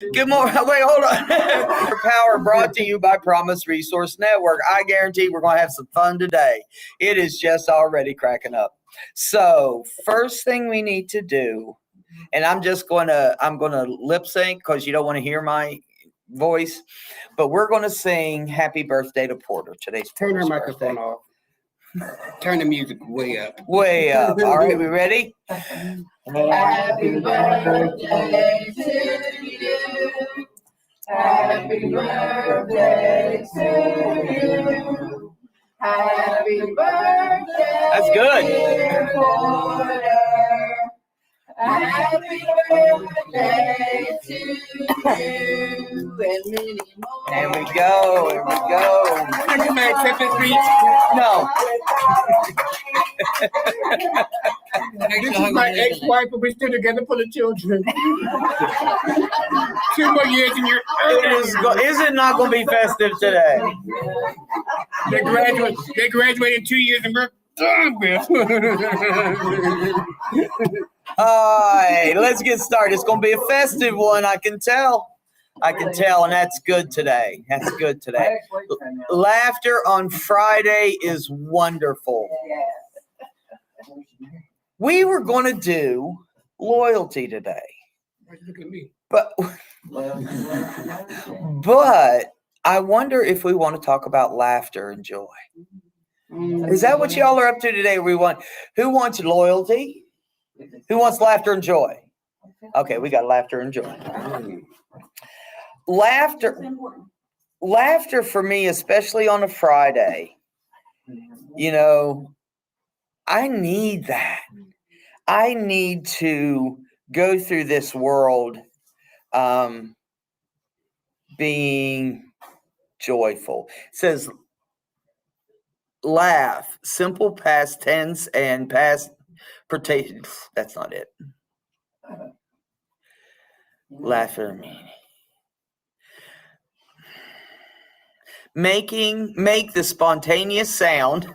Good morning. Wait, hold on. Power brought to you by Promise Resource Network. I guarantee we're going to have some fun today. It is just already cracking up. So first thing we need to do, and I'm going to lip sync because you don't want to hear my voice, but we're going to sing Happy Birthday to Porter. Today's Turn her Porter's microphone birthday. off. Turn the music way up. Way up. All right, we ready? Happy birthday to you. Happy birthday to you. Happy birthday. That's good. Dear Porter. Happy birthday to you and many more. There we go. Here we go. Thank you, my acceptance speech. No. This is my ex-wife, but we're still together for the children. 2 more years and you're Is it not going to be festive today? They graduated 2 years and we're done with. All right, let's get started. It's going to be a festive one. I can tell, and that's good today. That's good today. Laughter on Friday is wonderful. We were going to do loyalty today, Look at me. but I wonder if we want to talk about laughter and joy. Is that what y'all are up to today? Who wants loyalty? Who wants laughter and joy? Okay, we got laughter and joy. Laughter for me, especially on a Friday, I need that. I need to go through this world being joyful. It says laugh, simple past tense and past participle. That's not it. Laughter meaning. Make the spontaneous sound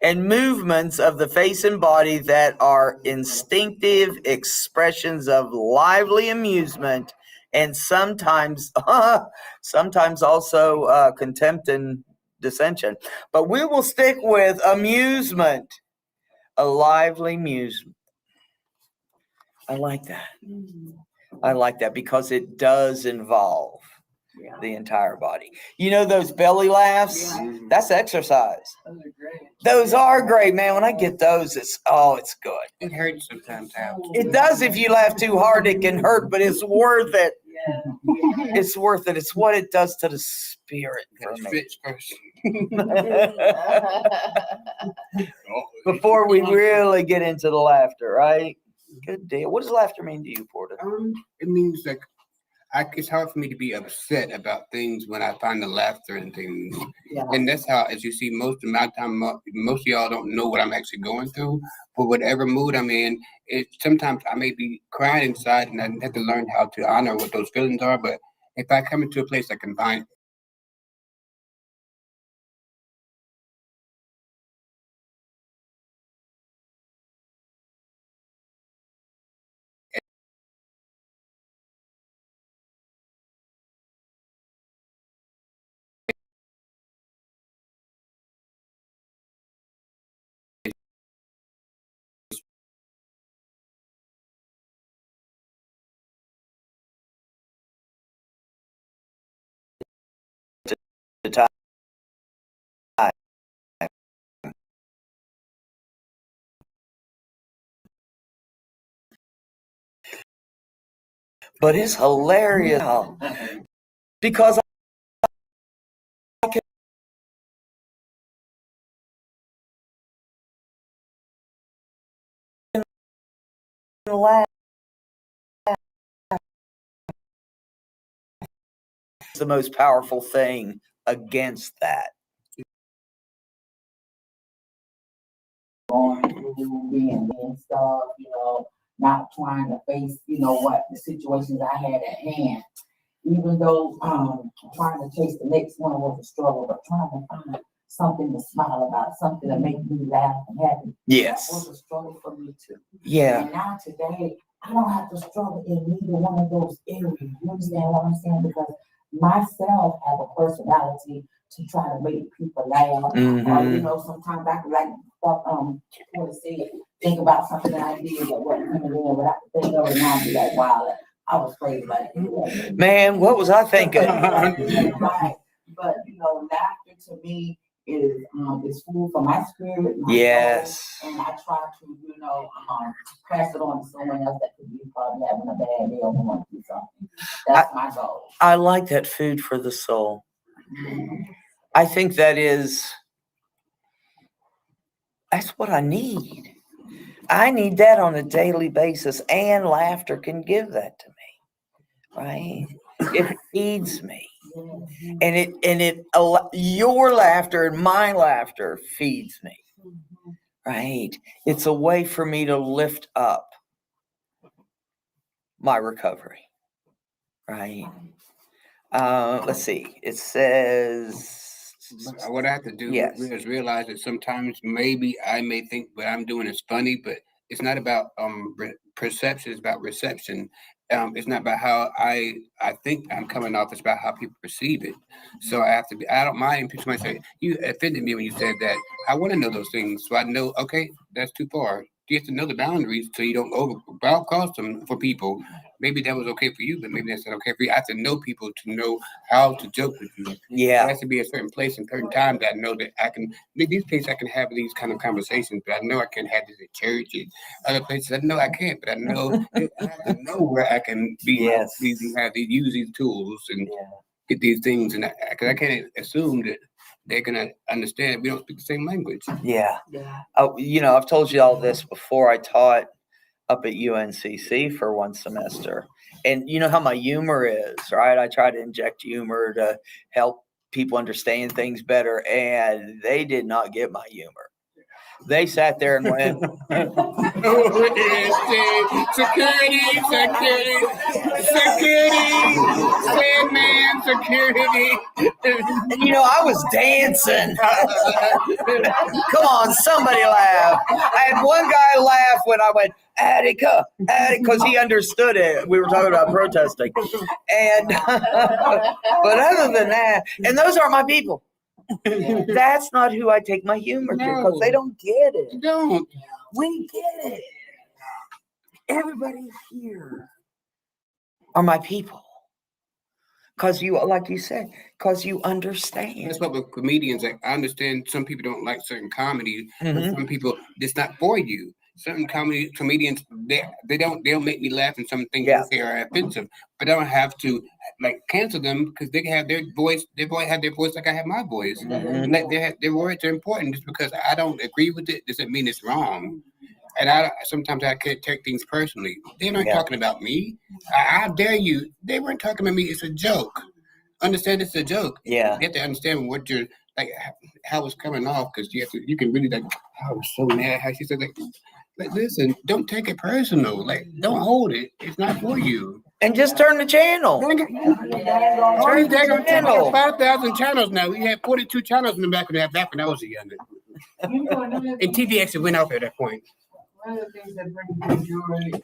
and movements of the face and body that are instinctive expressions of lively amusement and sometimes also contempt and dissension. But we will stick with amusement, a lively amusement. I like that. I like that because it does involve the entire body. Those belly laughs? Yeah. That's exercise. Those are great. Those are great, man. When I get those, it's good. It hurts sometimes. It does. If you laugh too hard, it can hurt, but it's worth it. Yeah. It's worth it. It's what it does to the spirit for me. Before we really get into the laughter, right? Good deal. What does laughter mean to you, Porter? It means like it's hard for me to be upset about things when I find the laughter and things. Yeah. And that's how, as you see, most of my time, most of y'all don't know what I'm actually going through. But whatever mood I'm in, sometimes I may be crying inside, and I have to learn how to honor what those feelings are. But if I come into a place I can find The time. But it's hilarious because I can laugh. It's the most powerful thing against that. Going through being stuff, not trying to face, what the situations I had at hand. Even though trying to chase the next one was a struggle, but trying to find something to smile about, something to make me laugh and happy. Yes. That was a struggle for me too. Yeah. And now today, I don't have to struggle in neither one of those areas. You understand what I'm saying? Because myself have a personality to try to make people laugh. Mhm. Sometimes I can what to say, think about something that I did that wasn't coming in, but I can think of it now and be like, wow, I was crazy like that. Man, what was I thinking? Right. But laughter to me is food for my spirit, my Yes. soul, and I try to, pass it on to someone else that could be probably having a bad day or going through something. That's my goal. I like that food for the soul. I think that's what I need. I need that on a daily basis, and laughter can give that to me, right? It feeds me, and your laughter and my laughter feeds me, right? It's a way for me to lift up my recovery, right? Let's see. It says, What I have to do yes. is realize that sometimes maybe I may think what I'm doing is funny, but it's not about perception. It's about reception. It's not about how I think I'm coming off. It's about how people perceive it. So I have to be. I don't mind if somebody say you offended me when you said that. I want to know those things so I know. Okay, that's too far. You have to know the boundaries so you don't cross them for people. Maybe that was okay for you, but maybe that's not okay for you. I have to know people to know how to joke with you. There Yeah. has to be a certain place and certain time that I know that I can. These places I can have these kind of conversations, but I know I can't have this at church and other places. I know I can't, but I know I have to know where I can be. Yes. Use these tools and Yeah. get these things, and because I can't assume that they're gonna understand. We don't speak the same language. Yeah. I've told you all this before. I taught up at UNCC for one semester. And you know how my humor is, right? I try to inject humor to help people understand things better. And they did not get my humor. They sat there and went, Security, Sandman, security. and I was dancing. Come on, somebody laugh. I had one guy laugh when I went, Attica, because he understood it. We were talking about protesting. And but other than that, and those are my people. That's not who I take my humor to, because they don't get it. You don't. We get it. Everybody here are my people. Because you, like you said, because you understand. That's what with comedians. Like, I understand some people don't like certain comedy, but Mhm. some people it's not for you. Certain comedians they'll make me laugh, and some things Yeah. they are offensive. But I don't have to cancel them because they can have their voice. They have their voice like I have my voice. Mhm. Like their words are important. Just because I don't agree with it doesn't mean it's wrong. And sometimes I can't take things personally. They're not Yeah. talking about me. I dare you. They weren't talking about me. It's a joke. Understand it's a joke. Yeah. You have to understand what you're how it's coming off, because you can really I was so mad how she said listen, don't take it personal. Don't hold it. It's not for you. And just turn the channel. Turn the channel. 5,000 channels now. We had 42 channels in the back when I was younger. And TV actually went off at that point. One of the things that brings me joy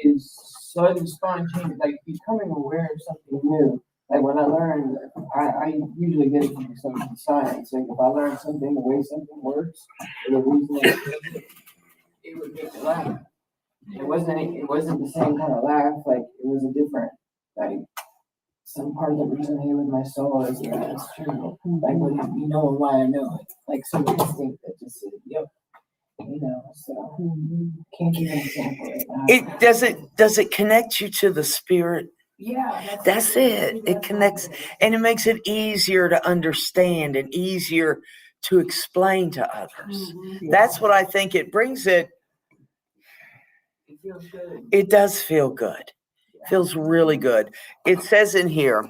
is sudden spontaneous, like becoming aware of something new. Like when I learned, I usually get it from some science. Like if I learn something, the way something works, or the reason it would make me laugh. It wasn't the same kind of laugh. Like it was a different, some part of the reason I with my soul is it's true. Like when you know why I know it. Like some instinct that just said, yep. So can't give an example right now. Does it connect you to the spirit? Yeah, That's it. It connects, and it makes it easier to understand and easier to explain to others. That's what I think it brings it. It feels good. It does feel good. Feels really good. It says in here,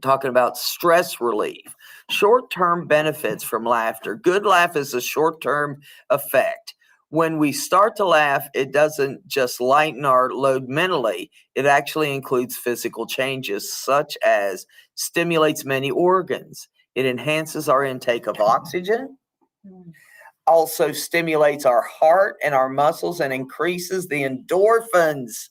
talking about stress relief, short-term benefits from laughter. Good laugh is a short-term effect. When we start to laugh, it doesn't just lighten our load mentally. It actually includes physical changes, such as stimulates many organs. It enhances our intake of oxygen. also stimulates our heart and our muscles and increases the endorphins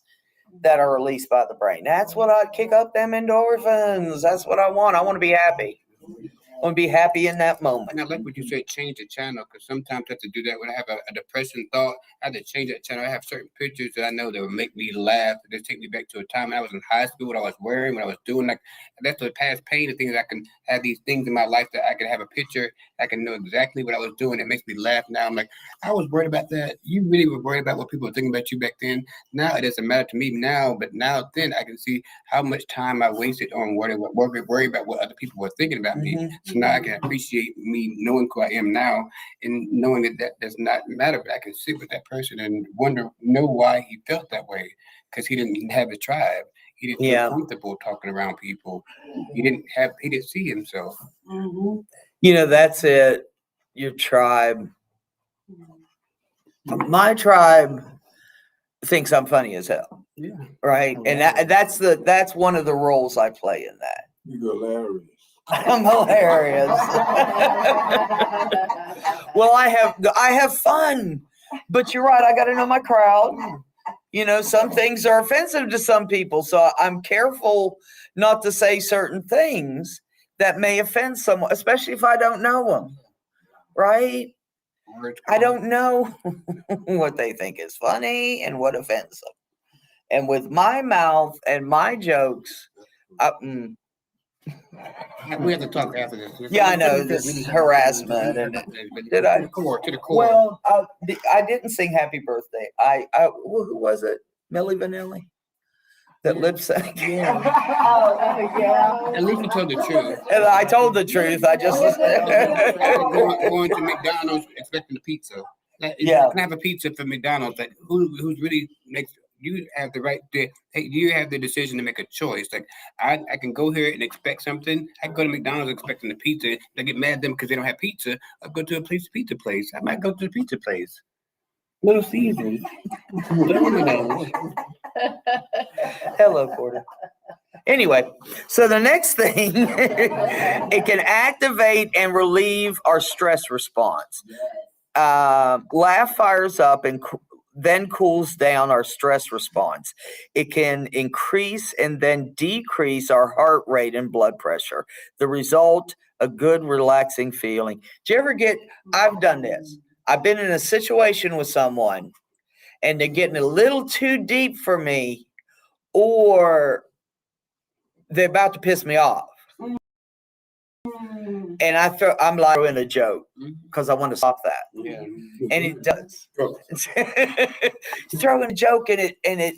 that are released by the brain. That's what I kick up them endorphins. That's what I want. I want to be happy. I want to be happy in that moment. And I like what you said, change the channel, because sometimes I have to do that when I have a depressing thought. I have to change that channel. I have certain pictures that I know that will make me laugh. They take me back to a time when I was in high school, what I was wearing, what I was doing. Like that's the past pain and things. I can have these things in my life that I can have a picture. I can know exactly what I was doing. It makes me laugh now. I'm like, I was worried about that. You really were worried about what people were thinking about you back then. Now it doesn't matter to me now, but now then I can see how much time I wasted on worry about what other people were thinking about me. So now I can appreciate me knowing who I am now and knowing that does not matter. But I can sit with that person and know why he felt that way, because he didn't have a tribe. He didn't feel comfortable talking around people. He didn't see himself. You know, that's it. Your tribe. My tribe thinks I'm funny as hell. Yeah. Right. And that's one of the roles I play in that. You're hilarious. I'm hilarious. Well, I have fun, but you're right. I got to know my crowd. You know, some things are offensive to some people, so I'm careful not to say certain things that may offend someone, especially if I don't know them. Right? I don't know what they think is funny and what offends them. And with my mouth and my jokes, we have to talk after this. Yeah, I know, this is harassment. And did I? To the core. Well, I didn't sing Happy Birthday. Who was it? Milli Vanilli? That lip sync? Yeah. At least you told the truth. And I told the truth. I just. Going to McDonald's expecting a pizza. Like, Yeah. You can have a pizza from McDonald's. Like, who's really makes you have the right to, hey, you have the decision to make a choice. Like I can go here and expect something. I can go to McDonald's expecting a pizza. I get mad at them because they don't have pizza. I go to a pizza place. I might go to the pizza place. Little Caesars. Hello, Porter. Anyway, so the next thing, it can activate and relieve our stress response. Laugh fires up and then cools down our stress response. It can increase and then decrease our heart rate and blood pressure. The result, a good relaxing feeling. Do you ever I've done this. I've been in a situation with someone and they're getting a little too deep for me, or they're about to piss me off. And I'm like throwing a joke because I want to stop that. Yeah. And it does. Throwing a joke and it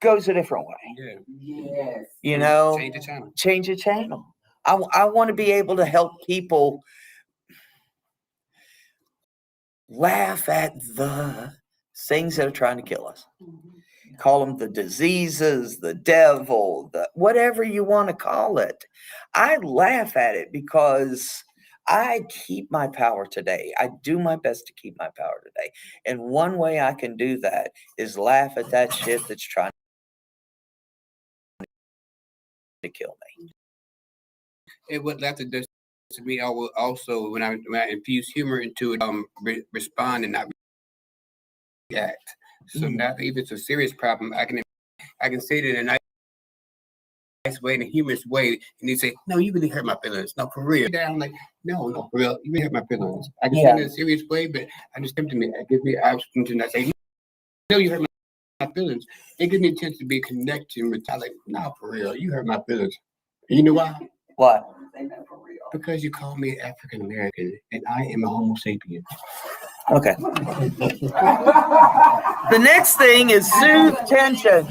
goes a different way. Yeah. Yes. You know? Change the channel. Change the channel. I want to be able to help people laugh at the things that are trying to kill us. Call them the diseases, the devil, whatever you want to call it. I laugh at it because I keep my power today. I do my best to keep my power today. And one way I can do that is laugh at that shit that's trying to kill me. And what laughter does to me, I will also, when I infuse humor into it, respond and not react. So now if it's a serious problem, I can say it in a nice way, in a humorous way, and they say, "No, you really hurt my feelings. No, for real." I'm like, "No, for real, you really hurt my feelings." I can say it in a serious way, but I just come to me. It gives me an option to not say, "No, you hurt my feelings." It gives me a chance to be connected with. I'm like, "No, for real, you hurt my feelings." And you know why? Why? Because you call me African American, and I am a Homo sapien. Okay. The next thing is soothe tension.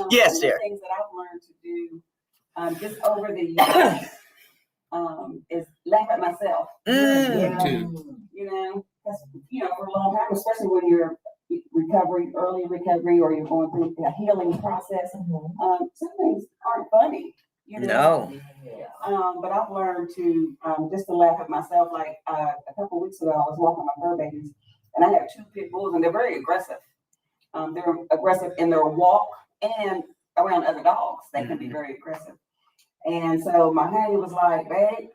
Yes, dear. Things that I've learned to do just over the years is laugh at myself. You know, that's, for a long time, especially when you're early recovery, or you're going through a healing process. Some things aren't funny. No. But I've learned to just to laugh at myself. Like a couple of weeks ago, I was walking my fur babies, and I have 2 pit bulls, and they're very aggressive. They're aggressive in their walk and around other dogs. They can be very aggressive. And so my honey was like, babe,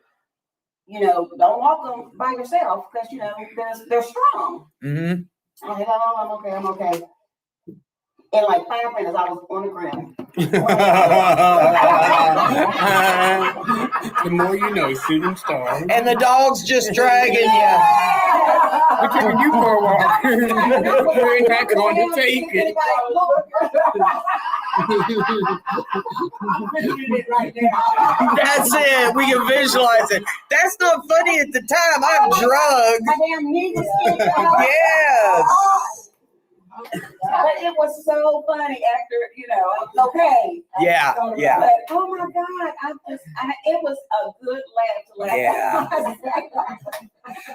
you know, don't walk them by yourself because, you know, they're strong. Mm-hmm. I said, oh, I'm okay. In like 5 minutes, I was on the ground. The more you know, shooting star. And the dog's just dragging you. We're taking you for a walk. You're not going to take it. That's it. We can visualize it. That's not funny at the time. I'm drugged. My damn knee was sticking out. Yes. But it was so funny after, you know, okay. Yeah, yeah. But, oh my God, it was a good laugh to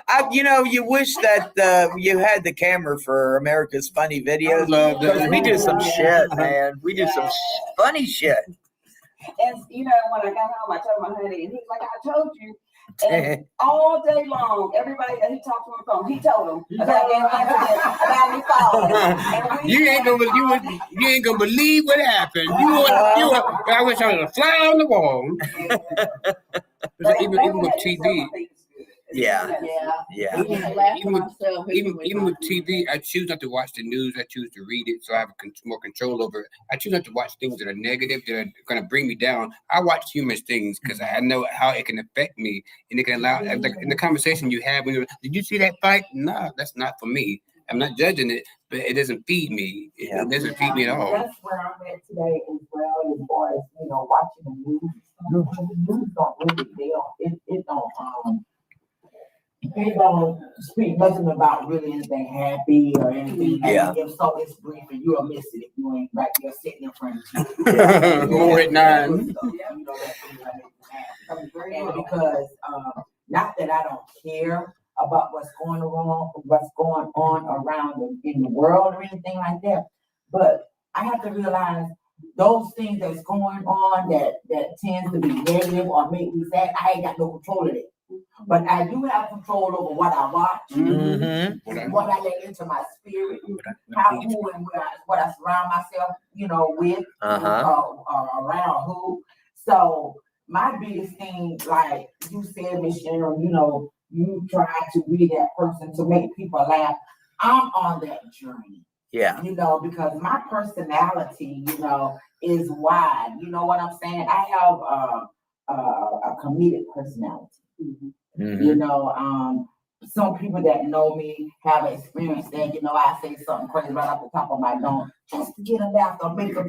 laugh. You know, you wish that you had the camera for America's Funny Videos. Because we do some shit, man. We do some funny shit. And, you know, when I got home, I told my honey, and he's like, I told you. And all day long, everybody that he talked to on the phone, he told them about me falling. You ain't gonna believe what happened. I wish I was a fly on the wall. Even with TV. Yeah. Even with TV, I choose not to watch the news. I choose to read it, so I have more control over it. I choose not to watch things that are negative, that are going to bring me down. I watch humorous things because I know how it can affect me, and it can allow. Like in the conversation you have, when did you see that fight? No, that's not for me. I'm not judging it, but it doesn't feed me. It doesn't feed me at all. That's where I'm at today as well, as far as, you know, watching the news. The news don't really, they don't speak nothing about really anything happy or anything. Yeah. If so, it's brief and you'll miss it if you ain't right there sitting in front of you. More at 9. And because not that I don't care about what's going on around in the world or anything like that, but I have to realize those things that's going on that tends to be negative or make me sad, I ain't got no control of it. But I do have control over what I watch, what I let into my spirit, what I surround myself, you know, with, around who. So my biggest thing, like you said, Miss Sharon, you know, you try to be that person to make people laugh. I'm on that journey. Yeah. You know, because my personality, you know, is wide. You know what I'm saying? I have a comedic personality. You know, some people that know me have experienced that. You know, I say something crazy right off the top of my dome just to get a laugh or make the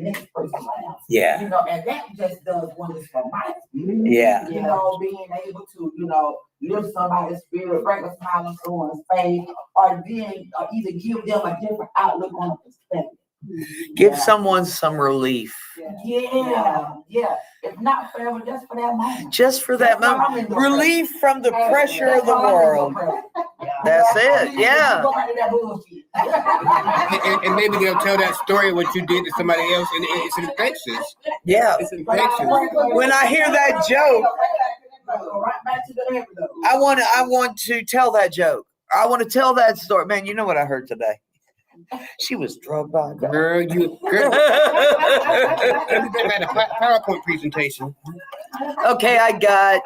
next person laugh. Yeah. You know, and that just does wonders for my spirit. Yeah. You know, being able to, you know, lift somebody's spirit, bring a smile on someone's face, or either give them a different outlook on a perspective. Give someone some relief. Yeah. If not forever, just for that moment. Just for that moment. Relief from the pressure of the world. That's it. Yeah. And maybe they'll tell that story what you did to somebody else, and it's infectious. Yeah. It's infectious. When I hear that joke, I want to tell that joke. I want to tell that story. Man, you know what I heard today? She was drugged by a dog. Girl, let me get back to PowerPoint presentation. Okay, I got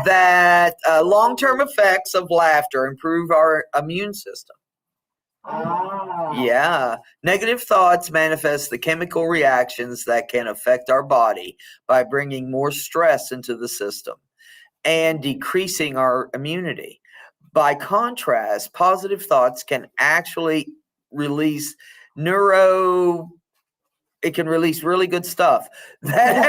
that long-term effects of laughter improve our immune system. Yeah. Negative thoughts manifest the chemical reactions that can affect our body by bringing more stress into the system and decreasing our immunity. By contrast, positive thoughts can actually release it can release really good stuff that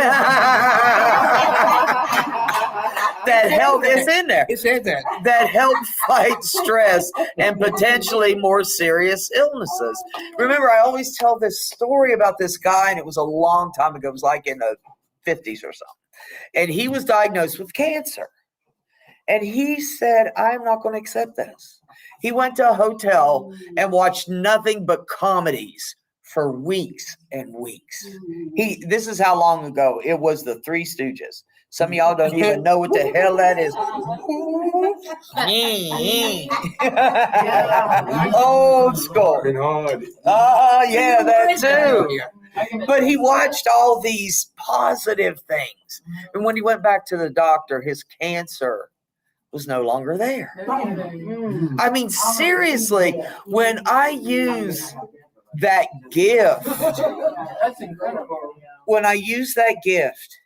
help. It's in there. It said that help fight stress and potentially more serious illnesses. Remember, I always tell this story about this guy, and it was a long time ago. It was like in the 50s or something, and he was diagnosed with cancer. And he said, I'm not going to accept this. He went to a hotel and watched nothing but comedies for weeks and weeks. This is how long ago. It was the Three Stooges. Some of y'all don't even know what the hell that is. Old school. Hard. Oh, yeah, that too. But he watched all these positive things. And when he went back to the doctor, his cancer was no longer there. I mean, seriously, when I use that gift, That's incredible. when I use that gift,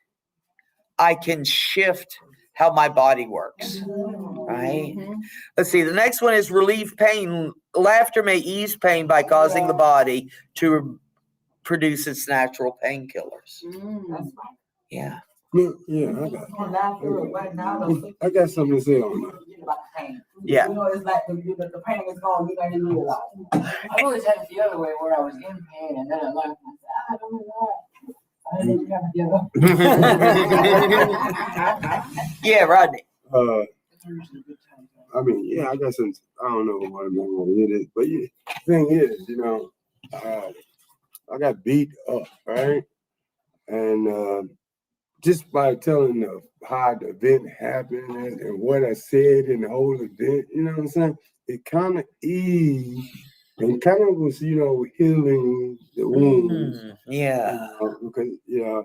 I can shift how my body works. Right? Let's see. The next one is relieve pain. Laughter may ease pain by causing the body to produce its natural painkillers. Yeah. Yeah, I got something to say on that. Yeah. You know, it's like the pain is gone, you don't even realize. I've always had it the other way where I was in pain and then I learned, I don't know. I didn't have to give up. Yeah, Rodney. I mean, yeah, I got some. I don't know what I'm gonna hit it, but yeah, the thing is, you know, I got beat up, right? And just by telling how the event happened and what I said in the whole event, you know what I'm saying? It kind of eased and kind of was, you know, healing the wounds. Yeah. Because, you know,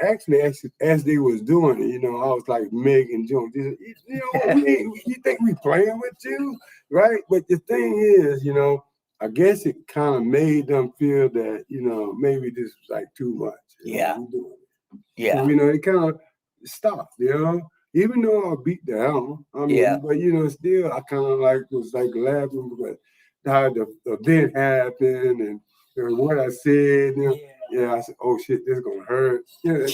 actually, as they was doing it, you know, I was like making jokes. You know, you think we playing with you, right? But the thing is, you know, I guess it kind of made them feel that, you know, maybe this was like too much. Yeah. Yeah. So, you know, it kind of stopped, you know, even though I was beat down. I mean, but, you know, still, I kind of like was like laughing because how the event happened and what I said. You know, I said, oh shit, this is going to hurt. Yeah.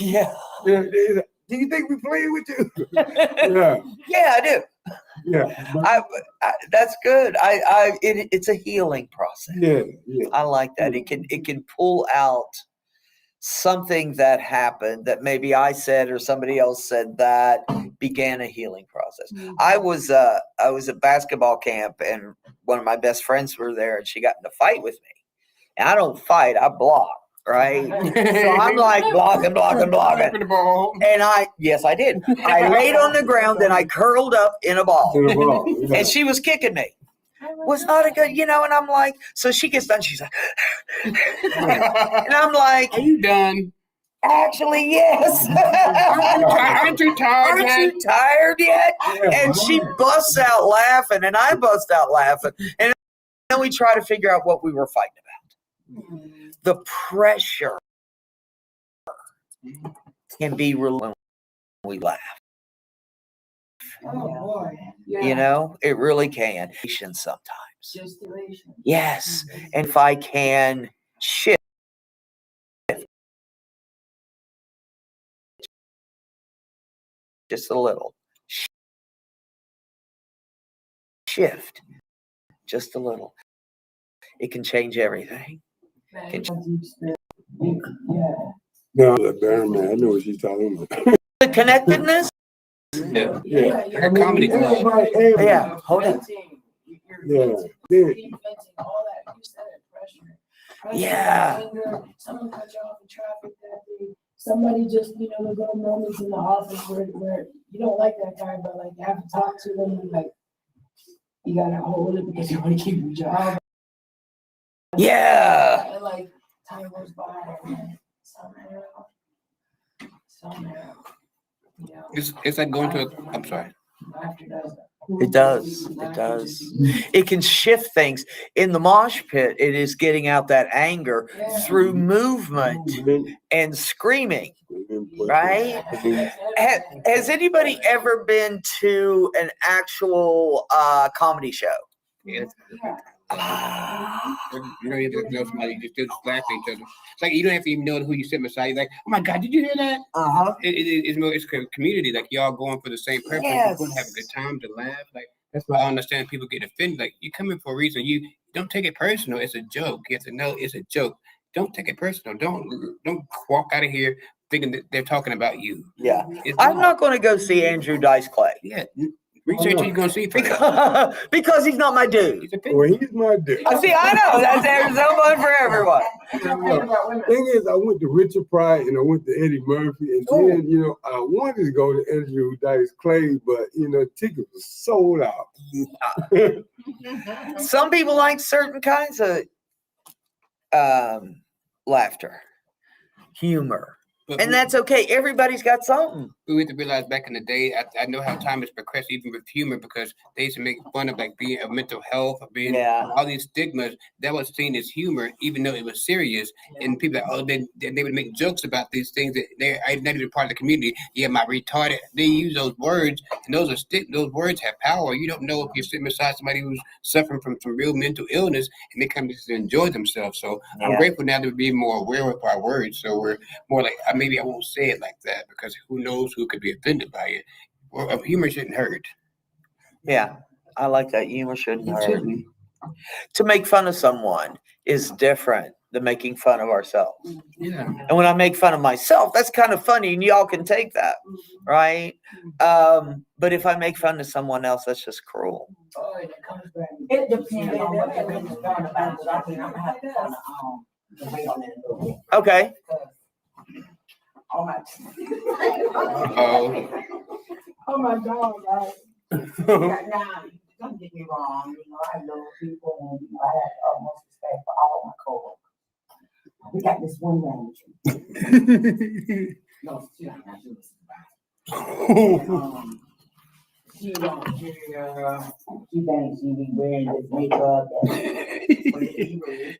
Do you think we playing with you? Yeah. Yeah, I do. Yeah. I that's good. It's a healing process. Yeah. I like that. It can pull out something that happened that maybe I said or somebody else said that began a healing process. I was at basketball camp and one of my best friends were there and she got in a fight with me. And I don't fight, I block, right? So I'm like blocking. And yes, I did. I laid on the ground and I curled up in a ball. Yeah. And she was kicking me. Was not a good, you know, and I'm like, so she gets done, she's like, and I'm like, Are you done? actually, yes. Aren't you tired Aren't yet? you tired yet? And she busts out laughing, and I bust out laughing. And then we try to figure out what we were fighting about. The pressure can be relieved when we laugh. Oh boy. You know, it really can. Sometimes. Gestation. Yes. And if I can shift just a little, shift just a little, it can change everything. No, the bear man, I know what she's talking about. The connectedness. Yeah. Yeah. Comedy club. Yeah. Hold on. Yeah. All that, you said it, pressure. Yeah. Anger, someone cut you off in traffic that day. Somebody just, you know, there's moments in the office where you don't like that guy, but like you have to talk to them and like you gotta hold it because you want to keep your job. Yeah. And like time goes by and somehow, you know. It's like going to I'm sorry. Laughter does that. It does. It does. It can shift things. In the mosh pit, it is getting out that anger through movement and screaming, right? Has anybody ever been to an actual comedy show? Yes. You know, you just know somebody just laugh at each other. It's like you don't have to even know who you sit beside. You're like, oh my God, did you hear that? It's a community. Like y'all going for the same purpose. Yes. You're going to have a good time to laugh. Like that's why I understand people get offended. Like you come in for a reason. You don't take it personal. It's a joke. You have to know it's a joke. Don't take it personal. Don't walk out of here thinking that they're talking about you. Yeah. I'm not going to go see Andrew Dice Clay. Yeah. Research who you're going to see first. Because he's not my dude. Well, he's my dude. See, I know. There's someone for everyone. Thing is, I went to Richard Pryor and I went to Eddie Murphy, and then, you know, I wanted to go to Andrew Dice Clay, but, you know, tickets were sold out. Some people like certain kinds of laughter, humor. But And that's okay. Everybody's got something. we have to realize back in the day, I know how time is progressed even with humor because they used to make fun of like being of mental health or being Yeah. all these stigmas that was seen as humor, even though it was serious. And people like, oh, they would make jokes about these things that they're not even part of the community. Yeah, my retarded. They use those words, and those words have power. You don't know if you're sitting beside somebody who's suffering from some real mental illness, and they come just to enjoy themselves. So I'm Yeah. grateful now to be more aware of our words. So we're more like maybe I won't say it like that because who knows who could be offended by it. Well, humor shouldn't hurt. Yeah. I like that. Humor shouldn't It hurt. shouldn't. To make fun of someone is different than making fun of ourselves. Yeah. And when I make fun of myself, that's kind of funny, and y'all can take that, right? But if I make fun of someone else, that's just cruel. Oh, it comes back. It depends on what you're really talking about, but I think I'm gonna have to kind of wait on that a little bit. Okay. Oh my. Oh. Oh my God, right? Now, don't get me wrong, you know, I love people and you know, I have utmost respect for all my coworkers. We got this one manager. No, she don't have to listen. She don't care. She thinks she be wearing this makeup and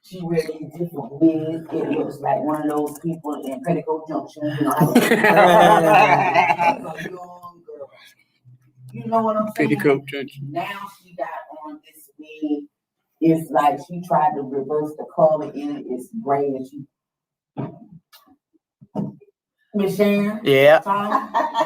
she wears these different wigs. It looks like one of those people in Petticoat Junction. You know, she's a young girl. You know what I'm saying? Petticoat Junction. Now she got on this wig. It's like she tried to reverse the color in it. It's gray and she. Miss Sharon? Yeah.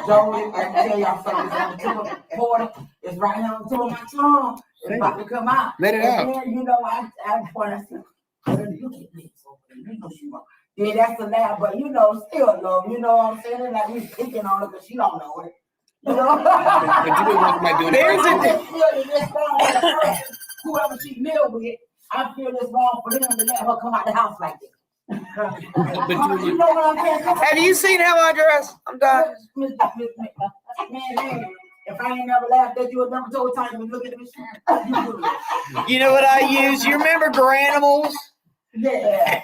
Joey, let me tell y'all something. It's on the tip of the border. It's right here on the tip of my tongue. It's about to come out. Let it And out. then, you know, I point I said, you get this over there. You know she wrong. Yeah, that's the laugh, but you know, still love. You know what I'm saying? It's like we picking on her because she don't know it. You know? But you know what somebody doing There's it a right I feel this wrong for the person, whoever she live with. I feel this wrong for them to let her come out the house like this. But You know what I'm saying? Have you seen how I dress? I'm done. Man, if I ain't never laughed at you or never told time to look at me. You know what I use? You remember Granimals? Yeah.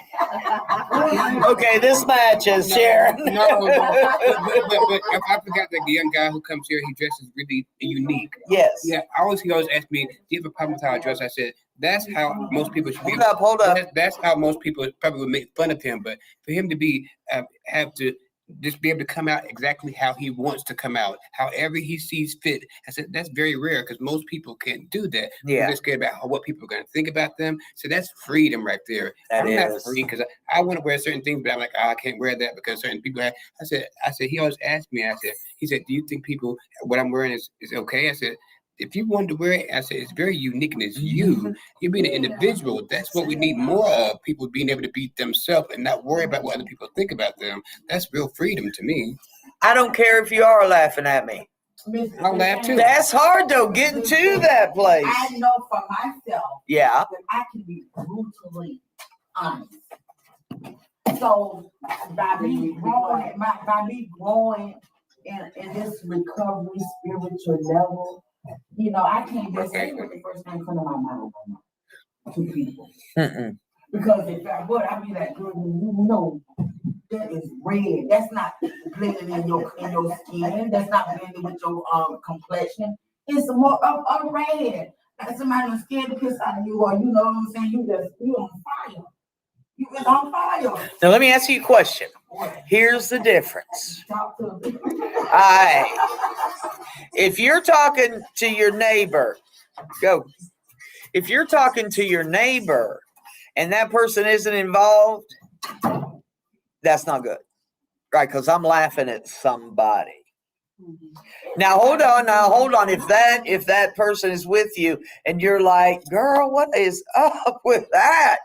Okay, this matches, Sharon. No, but I forgot that the young guy who comes here, he dresses really unique. Yes. Yeah, he always asked me, do you have a problem with how I dress? I said, that's how most people should be. Hold up. That's how most people probably would make fun of him. But for him to be, have to just be able to come out exactly how he wants to come out, however he sees fit. I said, that's very rare because most people can't do that. Yeah. They're scared about what people are going to think about them. So that's freedom right there. That I'm not is. free because I want to wear certain things, but I'm like, I can't wear that because certain people have. I said, he always asked me, he said, do you think people, what I'm wearing is okay? I said, if you wanted to wear it, I said, it's very unique and it's you. You're being an individual. That's what we need more of. People being able to be themselves and not worry about what other people think about them. That's real freedom to me. I don't care if you are laughing at me. I'll laugh too. That's hard though, getting to that place. I know for myself Yeah. that I can be brutally honest. So by me growing in this recovery spiritual level, you know, I can't just say what the first thing come to my mind to people. Mm-mm. Because if I would, I'd be like, girl, you know, that is red. That's not blending in your skin. That's not blending with your complexion. It's more of a red. Like somebody was scared to piss out of you, or you know what I'm saying? You on fire. You was on fire. Now let me ask you a question. Here's the difference. Talk to me. If you're talking to your neighbor, go. If you're talking to your neighbor and that person isn't involved, that's not good. Right? Because I'm laughing at somebody. Now hold on. If that person is with you and you're like, girl, what is up with that?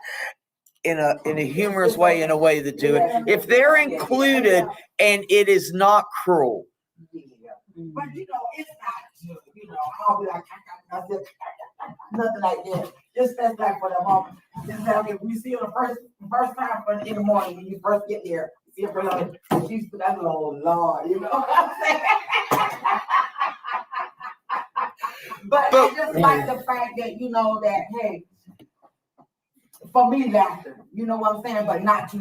In a humorous way, in a way that do it. If they're included and it is not cruel. Yeah. But you know, it's not good. You know, I'll be like, nothing like that. Just that's like for the moment. Just like if we see her the first time in the morning when you first get there, see her like she's that little Lord, you know what I'm saying? But I just like the fact that you know that hey, for me, laughter, you know what I'm saying, but not to,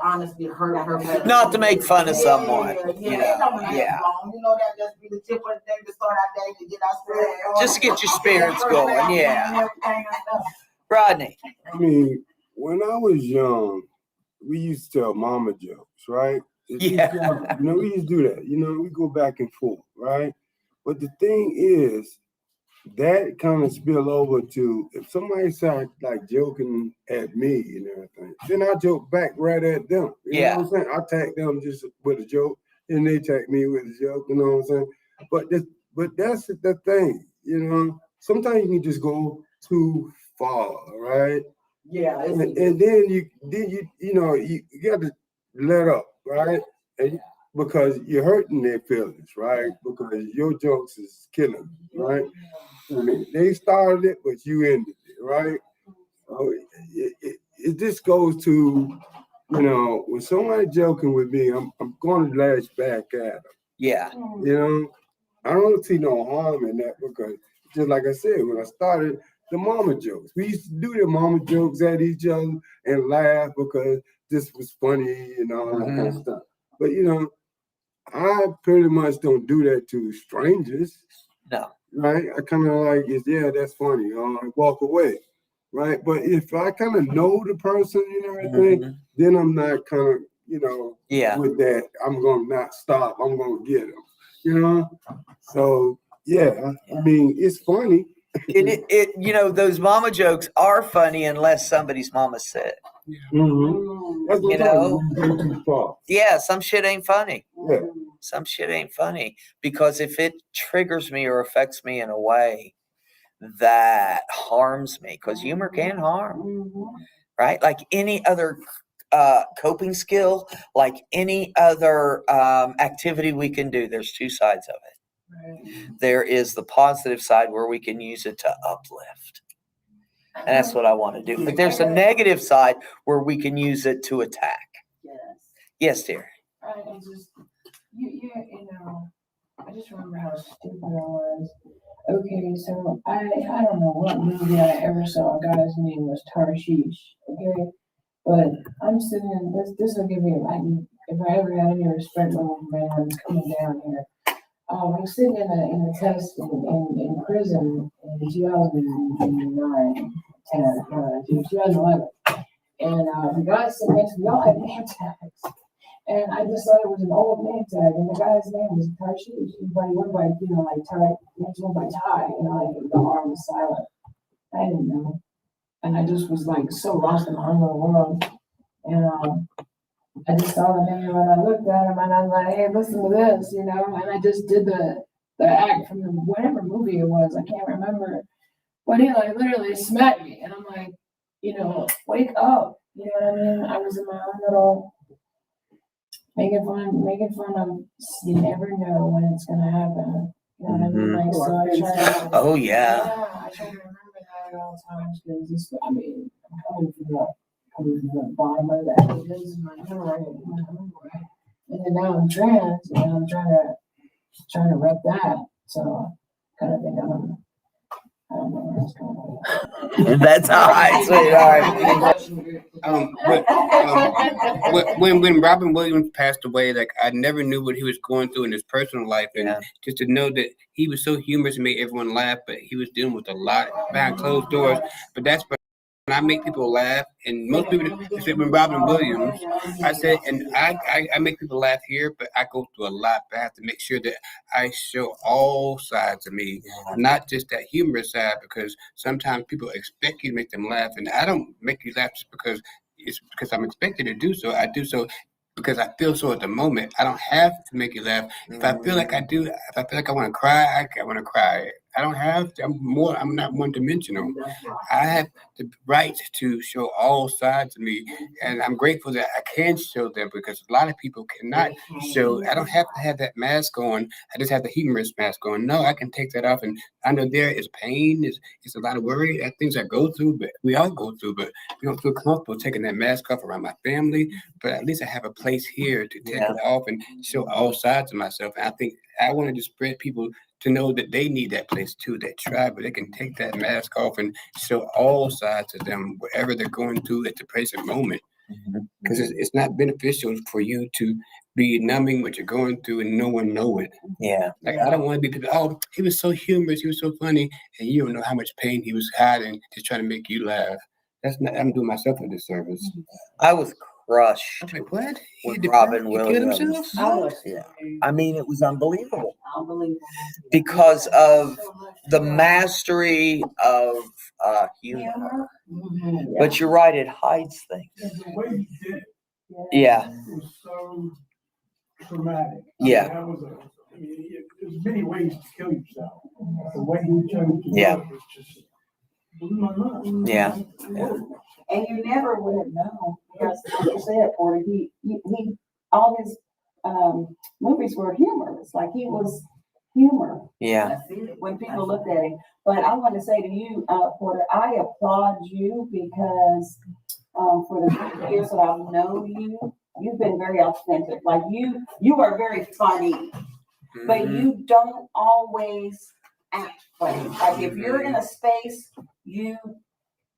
honestly hurt her. Not to make fun of someone, Yeah, you it know, don't last yeah. long, that just be the tip of the day to start our day to get our spirits going. Just to get your spirits going, yeah. And everything and stuff. Rodney. I mean, when I was young, we used to tell mama jokes, right? Yeah. We used to do that. We go back and forth, right? But the thing is, that kind of spill over to if somebody started like joking at me and everything, then I joke back right at them. You know what I'm saying? I tag them just with a joke, and they tag me with a joke. You know what I'm saying? But that's the thing. Sometimes you can just go too far, right? Yeah, And then you got to let up, right? And because you're hurting their feelings, right? Because your jokes is killing them, right? I mean, they started it, but you ended it, right? So it just goes to, when somebody joking with me, I'm going to lash back at them. Yeah. I don't see no harm in that because just like I said, when I started the mama jokes, we used to do the mama jokes at each other and laugh because this was funny and all that kind of stuff. But I pretty much don't do that to strangers. No. Right? I kind of like, that's funny. I walk away. Right? But if I kind of know the person and everything, then I'm not kind of, with that, I'm going to not stop. I'm going to get them. So, yeah, I mean, it's funny. Those mama jokes are funny unless somebody's mama said. That's what Yeah, some shit ain't funny. Yeah. Some shit ain't funny because if it triggers me or affects me in a way that harms me, because humor can harm, right? Like any other coping skill, like any other activity we can do, there's two sides of it. Right. There is the positive side where we can use it to uplift. And that's what I want to do. But there's a negative side where we can use it to attack. Yes. Yes, dear. I just, I just remember how stupid I was. Okay, so I don't know what movie I ever saw. A guy's name was Tarshish. Okay, but I'm sitting in this will give me if I ever had any respect for man coming down here. I'm sitting in a test in prison in 2009, 2011. And the guy sitting next to me, y'all had name tags. And I just thought it was an old name tag. And the guy's name was Tarshish. But he went by, like Ty, next one by Ty, like the R was silent. I didn't know. And I just was like so lost in my own little world. And I just saw the name and I looked at him and I'm like, hey, listen to this, and I just did the act from whatever movie it was, I can't remember. But he like literally smacked me and I'm like, wake up. You know what I mean? I was in my own little making fun of you never know when it's gonna happen. You know what I mean? Like so I try to I try to remember that at all times because I'm coming from the bottom of the evidence in my memory, and then now I'm trans, and I'm trying to rep that. So kind of think I don't know where it's going. That's all right, sweetheart. When Robin Williams passed away, like I never knew what he was going through in his personal life, and just to know that he was so humorous and made everyone laugh, but he was dealing with a lot behind closed doors. But that's when I make people laugh, and most people say when Robin Williams, I said, and I make people laugh here, but I go through a lot. But I have to make sure that I show all sides of me, not just that humorous side, because sometimes people expect you to make them laugh, and I don't make you laugh just because I'm expected to do so. I do so because I feel so at the moment. I don't have to make you laugh. If I feel like I do, if I feel like I want to cry, I want to cry. I don't have to. I'm not one-dimensional. I have the right to show all sides of me, and I'm grateful that I can show them because a lot of people cannot show. I don't have to have that mask on. I just have the humorous mask on. No, I can take that off, and under there is pain. It's a lot of worry. Things I go through, but we all go through. But we don't feel comfortable taking that mask off around my family. But at least I have a place here to take it off and show all sides of myself. And I think I wanted to spread people to know that they need that place too, that tribe, where they can take that mask off and show all sides of them, whatever they're going through at the present moment. Because it's not beneficial for you to be numbing what you're going through and no one know it. Yeah. Like, I don't want to be people, oh, he was so humorous, he was so funny, and you don't know how much pain he was hiding just trying to make you laugh. That's not, I'm doing myself a disservice. I was crushed I'm like, what? with He Robin he killed himself? Williams. I was, Yeah. I mean, it was unbelievable unbelievable. because of the mastery of humor. Humor. Mhm. But you're right, it hides things. The way he did it Yeah. was so traumatic. Yeah. That was there's many ways to kill yourself. The way he chose to do Yeah. it was just blew my mind. Yeah. And you never would have known, because like you said, Porter, he all his movies were humorous. Like, he was humor. Yeah. When people looked at him. But I want to say to you, Porter, I applaud you because for the years that I've known you, you've been very authentic. Like, you are very funny, but you don't always act funny. Like, if you're in a space, you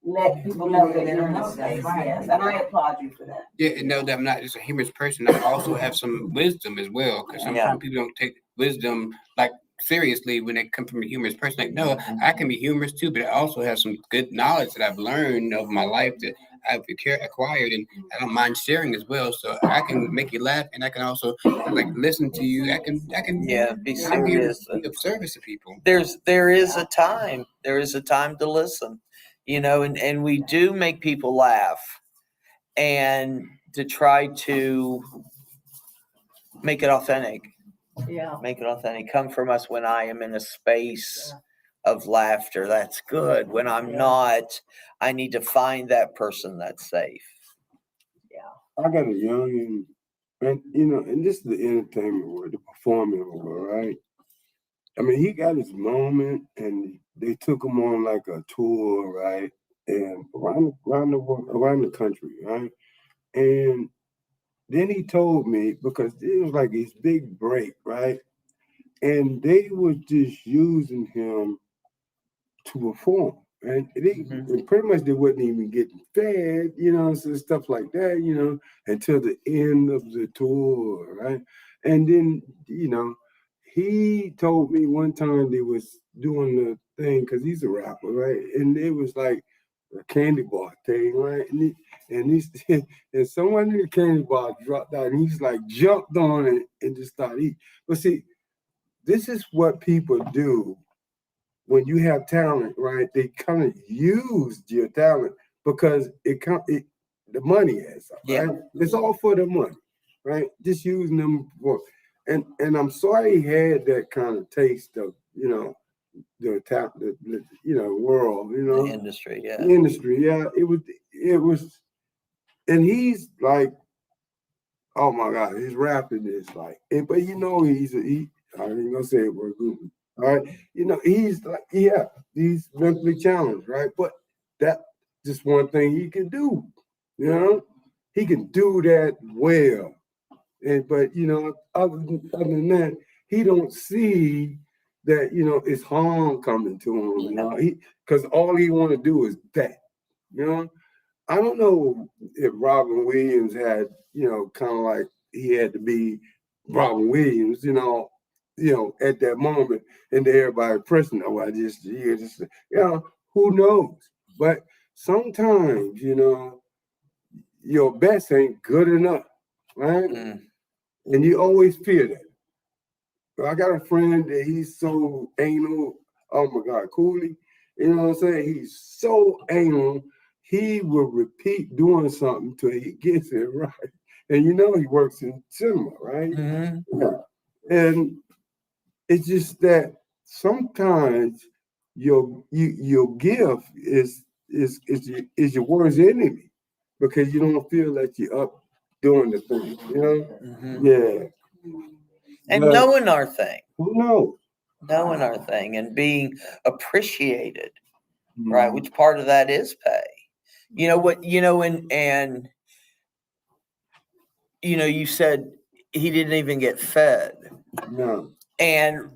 let people know that you're in a space. Yes, and I applaud you for that. Yeah, and know that I'm not just a humorous person. I also have some wisdom as well, because sometimes people don't take wisdom like seriously when they come from a humorous person. Like, no, I can be humorous too, but I also have some good knowledge that I've learned over my life that I've acquired, and I don't mind sharing as well. So I can make you laugh, and I can also like listen to you. I can be I can serious. be of service to people. There is a time. There is a time to listen, and we do make people laugh, and to try to make it authentic. Yeah. Make it authentic. Come from us when I am in a space of laughter. That's good. When I'm not, I need to find that person that's safe. I got a youngin', and this is the entertainment world, the performing world, right? I mean, he got his moment, and they took him on like a tour, right? And around the world, around the country, right? And then he told me, because it was like his big break, right? And they was just using him to perform. And and pretty much they wasn't even getting fed, so stuff like that, until the end of the tour, right? And then, he told me one time they was doing the thing, because he's a rapper, right? And it was like a candy bar thing, right? And someone in the candy bar dropped out, and he's like jumped on it and just started eating. But see, this is what people do when you have talent, right? They kind of use your talent because the money is, right? It's all for the money, right? Just using them for, and I'm sorry he had that kind of taste of, the talent, world, The industry, the industry, yeah. It was, and he's like, oh my God, his rapping is like, but I ain't gonna say it, we're goofy. All right, he's like, he's mentally challenged, right? But that just one thing he can do, he can do that well. But other than that, he don't see that it's harm coming to him. Because all he want to do is that, I don't know if Robin Williams had, kind of like he had to be Robin Williams, at that moment, and everybody pressing, who knows? But sometimes, your best ain't good enough, right? And you always fear that. I got a friend that he's so anal. Oh my God, Cooley. You know what I'm saying? He's so anal. He will repeat doing something till he gets it right. And he works in cinema, right? Yeah. And it's just that sometimes your gift is your worst enemy, because you don't feel that you're up doing the thing, Yeah. And But knowing our thing, who knows? and being appreciated, right? Which part of that is pay? You said he didn't even get fed. No. And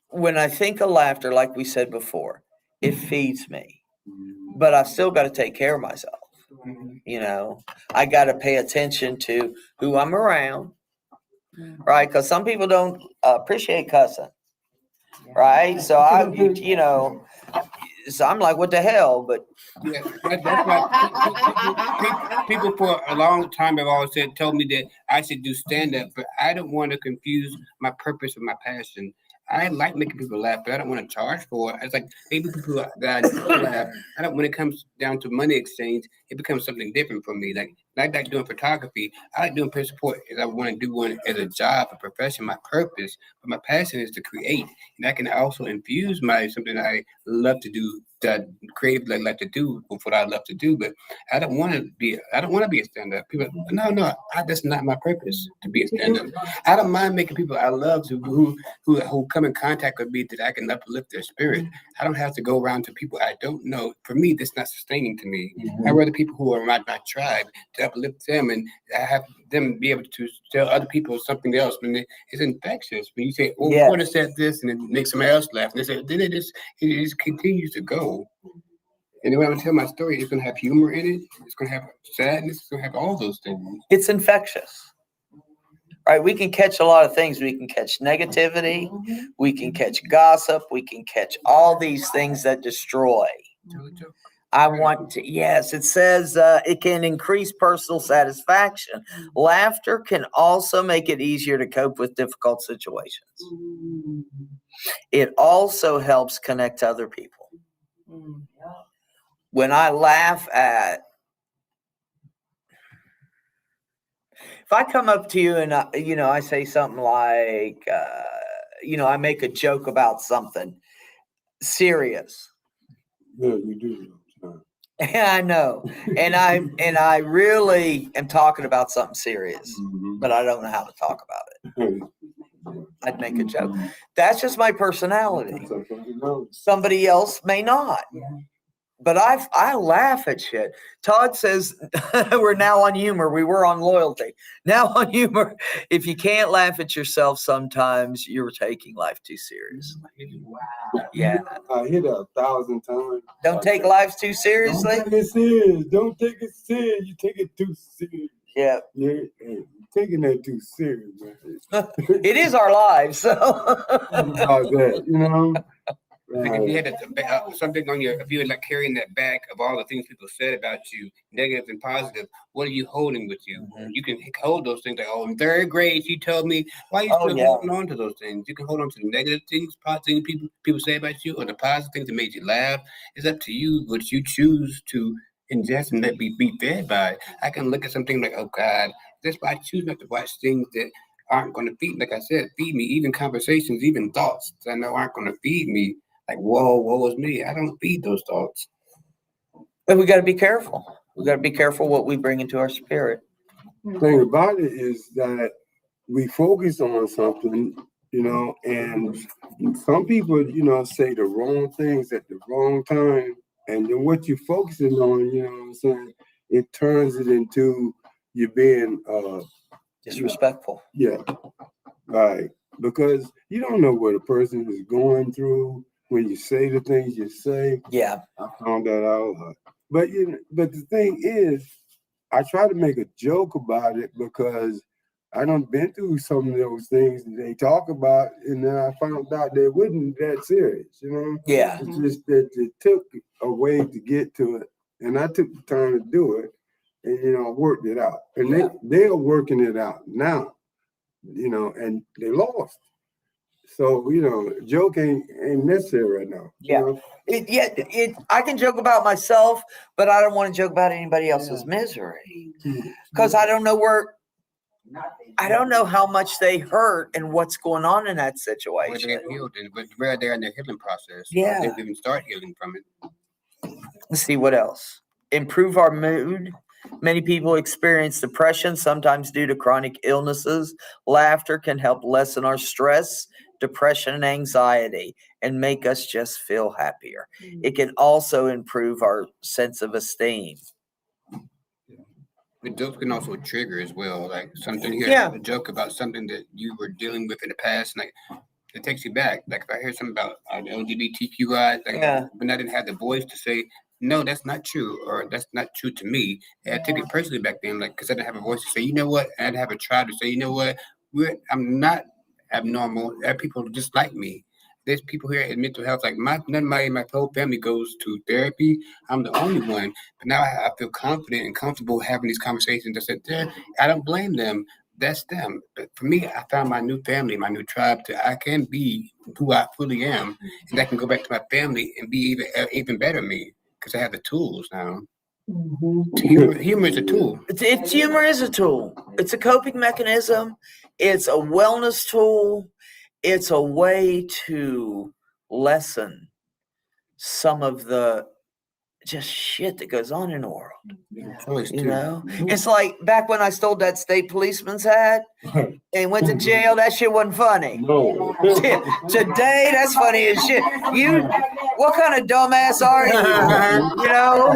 when I think of laughter, like we said before, it feeds me, but I still got to take care of myself. You know, I got to pay attention to who I'm around, right? Because some people don't appreciate cussing, right? So so I'm like, what the hell? But Yeah, that's why people for a long time have always told me that I should do stand up, but I don't want to confuse my purpose with my passion. I like making people laugh, but I don't want to charge for it. It's like maybe people that I know laugh. I don't. When it comes down to money exchange, it becomes something different for me. Like I like doing photography. I like doing peer support. As I want to do one as a job, a profession, my purpose. But my passion is to create, and I can also infuse my something that I love to do, that creatively like to do with what I love to do. But I don't want to be. I don't want to be a stand up. People, no. That's not my purpose to be a stand up. I don't mind making people I love who come in contact with me that I can uplift their spirit. I don't have to go around to people I don't know. For me, that's not sustaining to me. I rather people who are my tribe to uplift them and have them be able to tell other people something else. When it's infectious. When you say, "Oh, Yes. Porter said this," and it makes somebody else laugh, and then it just continues to go. And when I tell my story, it's gonna have humor in it. It's gonna have sadness. It's gonna have all those things. it's infectious. Right, we can catch a lot of things. We can catch negativity, we can catch gossip, we can catch all these things that destroy. Tell a joke. I want to, yes, it says it can increase personal satisfaction. Laughter can also make it easier to cope with difficult situations. It also helps connect other people. When I laugh if I come up to you and I say something like, I make a joke about something serious. Yeah, you do. And I know, and I really am talking about something serious, but I don't know how to talk about it. I'd make a joke. That's just my personality. Somebody else may not. But I laugh at shit. Todd says we're now on humor. We were on loyalty. Now on humor. If you can't laugh at yourself, sometimes you're taking life too seriously. Yeah. I hit it 1,000 times. Don't take life too seriously. Don't take it serious. Don't take it serious. You take it too serious. Yeah. You're taking that too serious, man. It is our lives. So. About that, Like if you had something on if you were like carrying that bag of all the things people said about you, negative and positive, what are you holding with you? You can hold those things like, oh, in third grade, you told me, why are you still holding on to those things? You can hold on to the negative things, positive things people say about you, or the positive things that made you laugh. It's up to you what you choose to ingest and let be fed by. I can look at something like, oh God, that's why I choose not to watch things that aren't going to feed, like I said, feed me, even conversations, even thoughts that I know aren't going to feed me. Like, woe is me. I don't feed those thoughts. And we got to be careful. We got to be careful what we bring into our spirit. The thing about it is that we focus on something, and some people, say the wrong things at the wrong time. And then what you're focusing on, you know what I'm saying, it turns it into you being disrespectful. Yeah. Right. Because you don't know what a person is going through when you say the things you say. Yeah. I found that out. But the thing is, I try to make a joke about it because I done been through some of those things that they talk about, and then I found out they wasn't that serious, Yeah. It's just that it took a way to get to it, and I took the time to do it, and worked it out. And they are working it out now, and they lost. So, joke ain't necessary right now. Yeah. I can joke about myself, but I don't want to joke about anybody else's misery. Because I don't know how much they hurt and what's going on in that situation. Where they're healed, but where they're in their healing process. Yeah. They didn't even start healing from it. Let's see what else. Improve our mood. Many people experience depression, sometimes due to chronic illnesses. Laughter can help lessen our stress, depression, and anxiety, and make us just feel happier. It can also improve our sense of esteem. But jokes can also trigger as well, like something here, a joke about something that you were dealing with in the past, like it takes you back. Like if I hear something about the LGBTQI, like Yeah. when I didn't have the voice to say, no, that's not true, or that's not true to me. And I took it personally back then, like because I didn't have a voice to say, you know what, and I didn't have a tribe to say, you know what, I'm not abnormal. There are people just like me. There's people here in mental health. Like none of my whole family goes to therapy. I'm the only one. But now I feel confident and comfortable having these conversations. I said, I don't blame them. That's them. But for me, I found my new family, my new tribe. I can be who I fully am, and I can go back to my family and be even better me because I have the tools now. Humor is a tool. It's humor is a tool. It's a coping mechanism. It's a wellness tool. It's a way to lessen some of the just shit that goes on in the world. Choice You too. know, it's like back when I stole that state policeman's hat and went to jail. That shit wasn't funny. No. Today, that's funny as shit. What kind of dumbass are you? You know.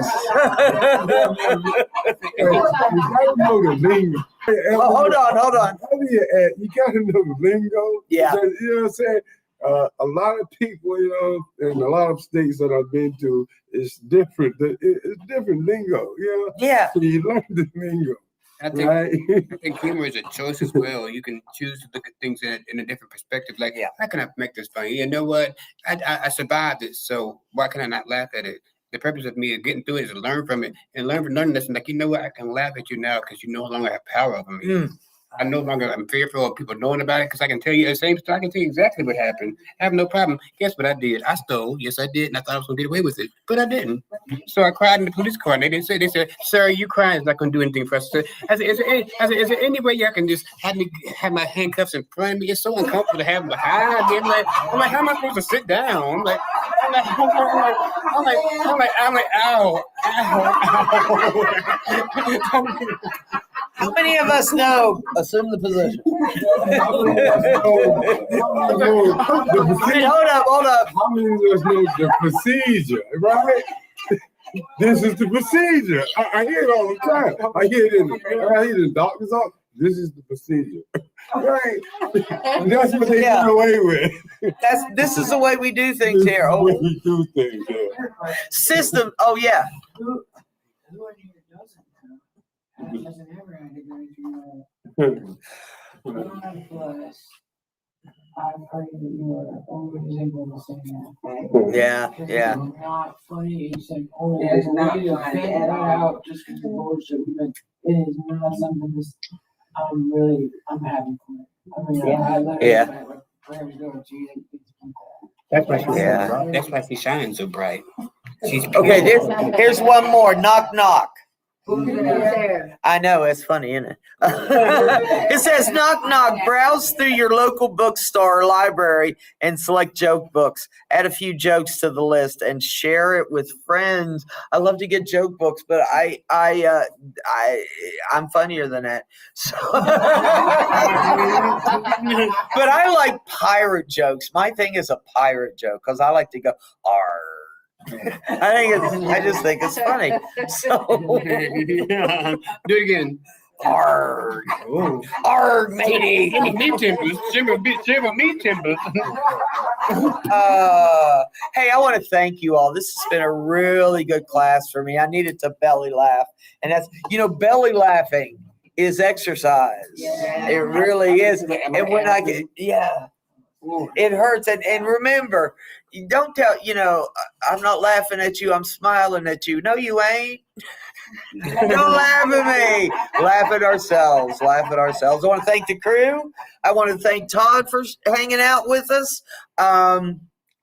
You gotta know the lingo. Oh, hold on. You gotta know the lingo. Yeah. You know what I'm saying? A lot of people, you know, in a lot of states that I've been to, it's different. It's different lingo, you know? Yeah. So you learn the lingo. I think, Right? I think humor is a choice as well. You can choose to look at things in a different perspective. Like, how can I make this funny? You know what? I survived it, so why can I not laugh at it? The purpose of me getting through it is to learn from it and learn this. And like, you know what? I can laugh at you now because you no longer have power over me. I no longer am fearful of people knowing about it because I can tell you the same story. I can tell you exactly what happened. I have no problem. Guess what I did? I stole. Yes, I did. And I thought I was going to get away with it, but I didn't. So I cried in the police car. And they didn't say, they said, sir, you crying is not going to do anything for us. I said, is there any way y'all can just have my handcuffs in front of me? It's so uncomfortable to have them behind me. I'm like, how am I supposed to sit down? I'm like, ow. How many of us know? Assume the position. Hold up. How many of us know the procedure, right? This is the procedure. I hear it all the time. I hear it in the doctor's office. This is the procedure. Right? And that's what they get away with. This is the way we do things here. The way we do things here. System. Oh yeah. Who in here doesn't ever had to go through God bless. I pray that you are always able to say that. Yeah. It's not funny. It's like, It's not we funny vent at that all. out just because of bullshit. But it is not something that's, I'm having fun. I mean, I literally, wherever you go, Jesus. That's why that's why she shines so bright. She's Okay. Here's one more. Knock knock. Who's there? I know, it's funny, isn't it? It says, knock, knock, browse through your local bookstore or library and select joke books. Add a few jokes to the list and share it with friends. I love to get joke books, but I'm funnier than that. So but I like pirate jokes. My thing is a pirate joke because I like to go, arr. I just think it's funny. So do it again. Arg. Arg, matey. Meat timbers. Shiver meat timbers. Hey, I want to thank you all. This has been a really good class for me. I needed to belly laugh. And that's, belly laughing is exercise. Yeah. It really is. And when I get, it hurts. And remember, you don't tell, I'm not laughing at you. I'm smiling at you. No, you ain't. Don't laugh at me. Laugh at ourselves. Laugh at ourselves. I want to thank the crew. I want to thank Todd for hanging out with us.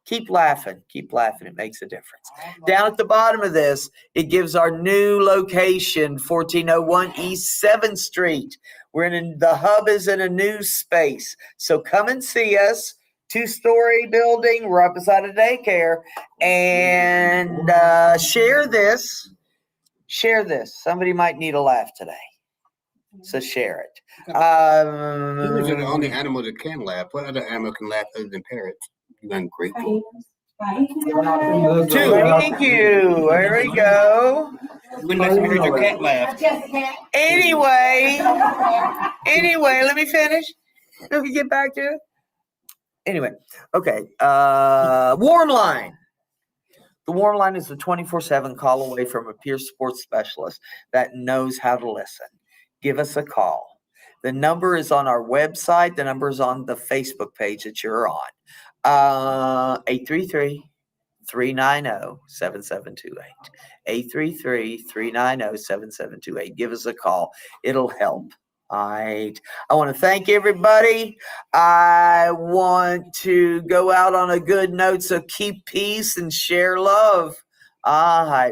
Keep laughing. Keep laughing. It makes a difference. Down at the bottom of this, it gives our new location, 1401 East 7th Street. The hub is in a new space. So come and see us. 2-story building. We're up beside a daycare. And share this. Share this. Somebody might need a laugh today. So share it. Humans are the only animals that can laugh. What other animal can laugh other than parrots? You ungrateful. Thank you. There we go. When last time you heard your cat laugh? Anyway, let me finish. Let me get back to it. Anyway, okay. Warm line. The Warm Line is a 24/7 call away from a peer support specialist that knows how to listen. Give us a call. The number is on our website. The number is on the Facebook page that you're on. 833-390-7728. 833-390-7728. Give us a call. It'll help. All right. I want to thank everybody. I want to go out on a good note, so keep peace and share love. All right.